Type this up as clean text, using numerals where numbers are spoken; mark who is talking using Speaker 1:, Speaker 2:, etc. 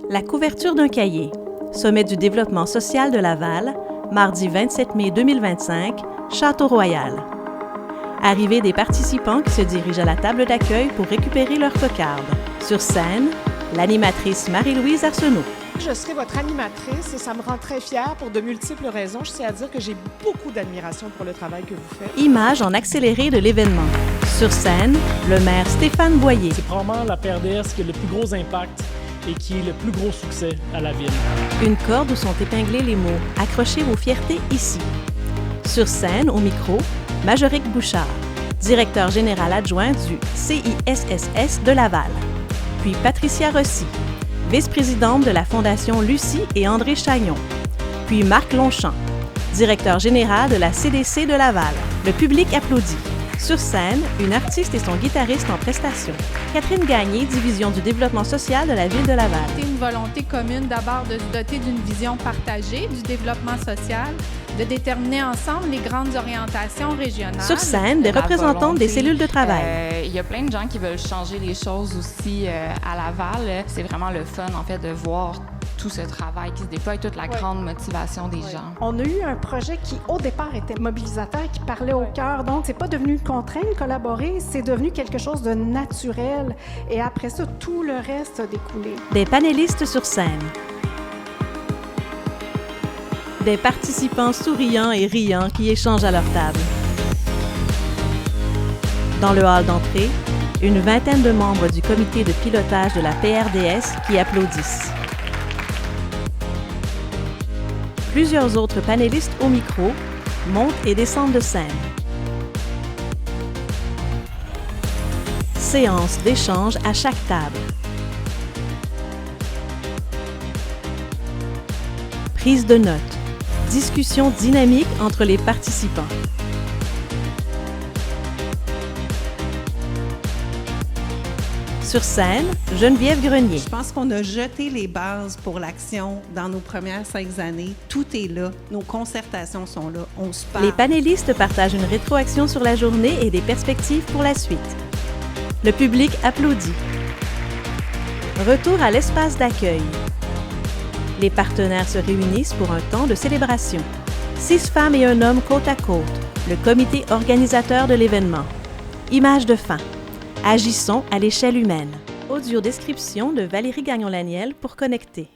Speaker 1: La couverture d'un cahier. Sommet du développement social de Laval, mardi 27 mai 2025, Château-Royal. Arrivée des participants qui se dirigent à la table d'accueil pour récupérer leur cocarde. Sur scène, l'animatrice Marie-Louise Arsenault.
Speaker 2: Je serai votre animatrice et ça me rend très fière pour de multiples raisons. Je tiens à dire que j'ai beaucoup d'admiration pour le travail que vous faites.
Speaker 1: Image en accéléré de l'événement. Sur scène, le maire Stéphane Boyer.
Speaker 3: C'est probablement la PRDS qui a le plus gros impact et qui est le plus gros succès à la ville.
Speaker 1: Une corde où sont épinglés les mots « Accrochez vos fiertés ici ». Sur scène, au micro, Majorique Bouchard, directeur général adjoint du CISSS de Laval. Puis Patricia Rossi, vice-présidente de la Fondation Lucie et André Chaillon. Puis Marc Longchamp, directeur général de la CDC de Laval. Le public applaudit. Sur scène, une artiste et son guitariste en prestation. Catherine Gagné, division du développement social de la ville de Laval.
Speaker 4: C'est une volonté commune d'abord de se doter d'une vision partagée du développement social, de déterminer ensemble les grandes orientations régionales.
Speaker 1: Sur scène, des représentantes des cellules de travail.
Speaker 5: Il y a plein de gens qui veulent changer les choses aussi à Laval. C'est vraiment le fun, en fait, de voir tout ce travail qui se déploie et toute la grande motivation des gens.
Speaker 6: On a eu un projet qui, au départ, était mobilisateur, qui parlait au cœur. Donc, c'est pas devenu une contrainte collaborer, c'est devenu quelque chose de naturel. Et après ça, tout le reste a découlé.
Speaker 1: Des panélistes sur scène. Des participants souriants et riants qui échangent à leur table. Dans le hall d'entrée, une vingtaine de membres du comité de pilotage de la PRDS qui applaudissent. Plusieurs autres panélistes au micro montent et descendent de scène. Séance d'échange à chaque table. Prise de notes. Discussion dynamique entre les participants. Sur scène, Geneviève Grenier.
Speaker 7: Je pense qu'on a jeté les bases pour l'action dans nos premières 5 années. Tout est là. Nos concertations sont là. On se parle.
Speaker 1: Les panélistes partagent une rétroaction sur la journée et des perspectives pour la suite. Le public applaudit. Retour à l'espace d'accueil. Les partenaires se réunissent pour un temps de célébration. 6 femmes et un homme côte à côte. Le comité organisateur de l'événement. Image de fin. Agissons à l'échelle humaine. Audio description de Valérie Gagnon-Laniel pour Connecter.